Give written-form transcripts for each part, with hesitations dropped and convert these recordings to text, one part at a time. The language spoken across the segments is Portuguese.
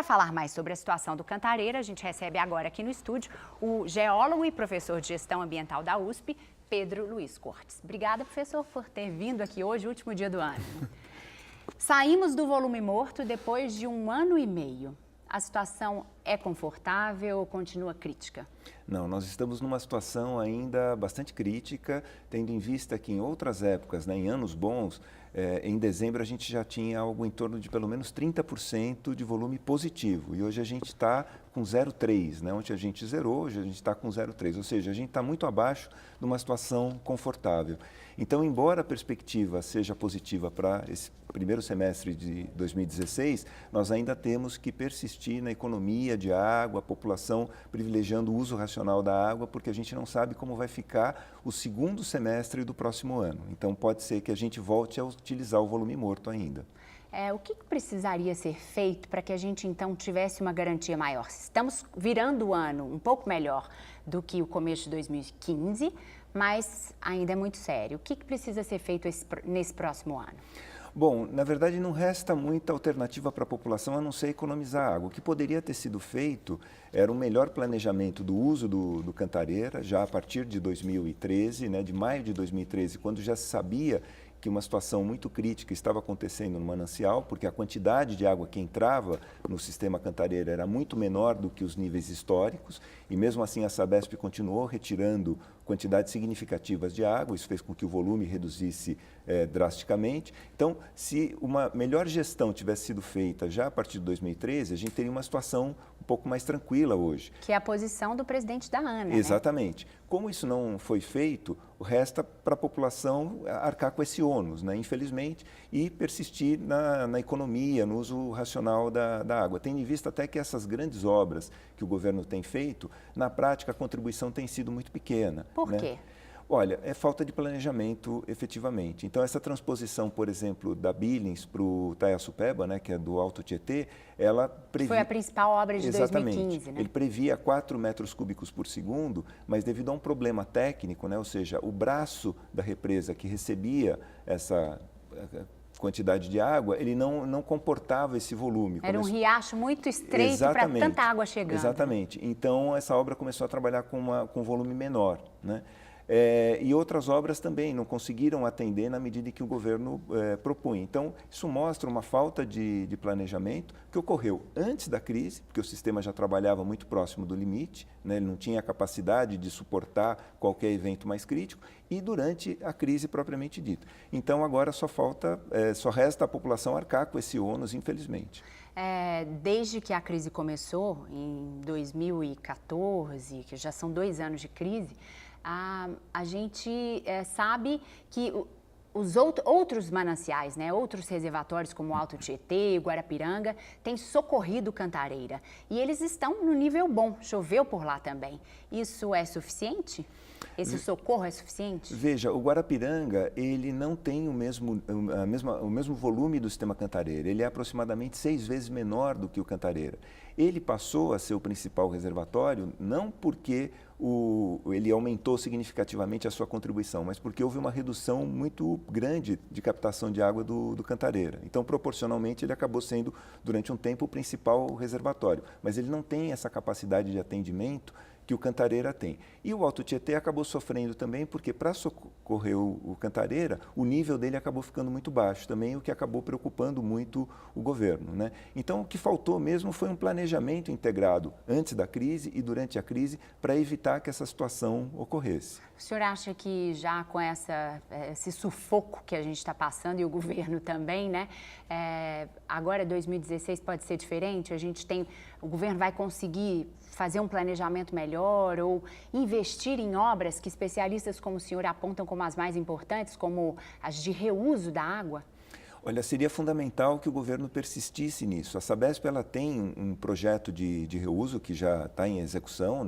para falar mais sobre a situação do Cantareira, a gente recebe agora aqui no estúdio o geólogo e professor de gestão ambiental da USP, Pedro Luiz Cortes. Obrigada, professor, por ter vindo aqui hoje, último dia do ano. Saímos do volume morto depois de 1 ano e meio. A situação é confortável ou continua crítica? Não, nós estamos numa situação ainda bastante crítica, tendo em vista que em outras épocas, em anos bons, em dezembro a gente já tinha algo em torno de pelo menos 30% de volume positivo. E hoje a gente está com 0,3, Ontem a gente zerou, hoje a gente está com 0,3, ou seja, a gente está muito abaixo de uma situação confortável. Então, embora a perspectiva seja positiva para esse primeiro semestre de 2016, nós ainda temos que persistir na economia de água, a população privilegiando o uso racional da água, porque a gente não sabe como vai ficar o segundo semestre do próximo ano. Então, pode ser que a gente volte a utilizar o volume morto ainda. O que precisaria ser feito para que a gente, então, tivesse uma garantia maior? Estamos virando o ano um pouco melhor do que o começo de 2015, mas ainda é muito sério. O que precisa ser feito nesse próximo ano? Bom, na verdade não resta muita alternativa para a população a não ser economizar água. O que poderia ter sido feito era um melhor planejamento do uso do Cantareira, já a partir de 2013, de maio de 2013, quando já se sabia que uma situação muito crítica estava acontecendo no manancial, porque a quantidade de água que entrava no sistema Cantareira era muito menor do que os níveis históricos, e mesmo assim a Sabesp continuou retirando quantidades significativas de água, isso fez com que o volume reduzisse drasticamente. Então, se uma melhor gestão tivesse sido feita já a partir de 2013, a gente teria uma situação um pouco mais tranquila hoje. Que é a posição do presidente da ANA, Exatamente. Como isso não foi feito, resta para a população arcar com esse ônus, infelizmente, e persistir na economia, no uso racional da água. Tendo em vista até que essas grandes obras que o governo tem feito, na prática a contribuição tem sido muito pequena. Por quê? Olha, é falta de planejamento, efetivamente. Então, essa transposição, por exemplo, da Billings para o Taiaçupeba, que é do Alto Tietê, ela previa... Foi a principal obra de Exatamente. 2015, Ele previa 4 metros cúbicos por segundo, mas devido a um problema técnico, ou seja, o braço da represa que recebia essa quantidade de água, ele não comportava esse volume. Era um riacho muito estreito para tanta água chegando. Exatamente. Então, essa obra começou a trabalhar com um volume menor, e outras obras também não conseguiram atender na medida em que o governo propunha. Então, isso mostra uma falta de planejamento que ocorreu antes da crise, porque o sistema já trabalhava muito próximo do limite, ele não tinha a capacidade de suportar qualquer evento mais crítico, e durante a crise propriamente dita. Então, agora só resta a população arcar com esse ônus, infelizmente. Desde que a crise começou, em 2014, que já são 2 anos de crise, a gente sabe que os outros mananciais, outros reservatórios como o Alto Tietê, Guarapiranga, têm socorrido Cantareira. E eles estão no nível bom, choveu por lá também. Isso é suficiente? Esse socorro é suficiente? Veja, o Guarapiranga, ele não tem o mesmo volume do sistema Cantareira. Ele é aproximadamente 6 vezes menor do que o Cantareira. Ele passou a ser o principal reservatório não porque ele aumentou significativamente a sua contribuição, mas porque houve uma redução muito grande de captação de água do Cantareira. Então, proporcionalmente, ele acabou sendo, durante um tempo, o principal reservatório. Mas ele não tem essa capacidade de atendimento que o Cantareira tem. E o Alto Tietê acabou sofrendo também, porque para socorrer o Cantareira, o nível dele acabou ficando muito baixo também, o que acabou preocupando muito o governo. Então, o que faltou mesmo foi um planejamento integrado antes da crise e durante a crise para evitar que essa situação ocorresse. O senhor acha que já com esse sufoco que a gente está passando e o governo também, agora 2016 pode ser diferente? O governo vai conseguir fazer um planejamento melhor ou investir em obras que especialistas como o senhor apontam como as mais importantes, como as de reuso da água? Olha, seria fundamental que o governo persistisse nisso. A Sabesp ela tem um projeto de reuso que já está em execução,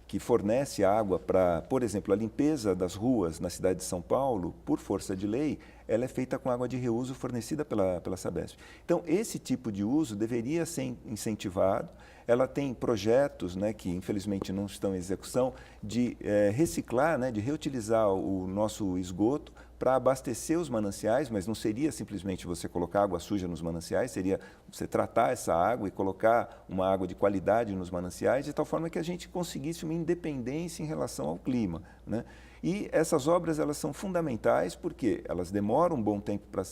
que fornece água para, por exemplo, a limpeza das ruas na cidade de São Paulo, por força de lei, ela é feita com água de reuso fornecida pela Sabesp. Então, esse tipo de uso deveria ser incentivado. Ela tem projetos, que infelizmente não estão em execução, de reciclar, de reutilizar o nosso esgoto para abastecer os mananciais, mas não seria simplesmente você colocar água suja nos mananciais, seria você tratar essa água e colocar uma água de qualidade nos mananciais, de tal forma que a gente conseguisse uma independência em relação ao clima, né? E essas obras, elas são fundamentais porque elas demoram um bom tempo para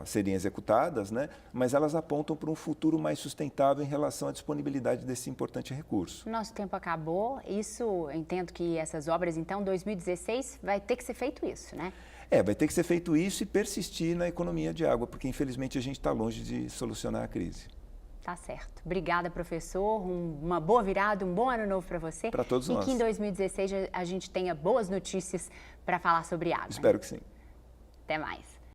serem executadas, né? Mas elas apontam para um futuro mais sustentável em relação à disponibilidade desse importante recurso. Nosso tempo acabou, isso, eu entendo que essas obras, então, 2016, vai ter que ser feito isso, né? Vai ter que ser feito isso e persistir na economia de água, porque infelizmente a gente está longe de solucionar a crise. Tá certo. Obrigada, professor. Uma boa virada, um bom ano novo para você. Para todos nós. E que em 2016 a gente tenha boas notícias para falar sobre água. Espero que sim. Até mais.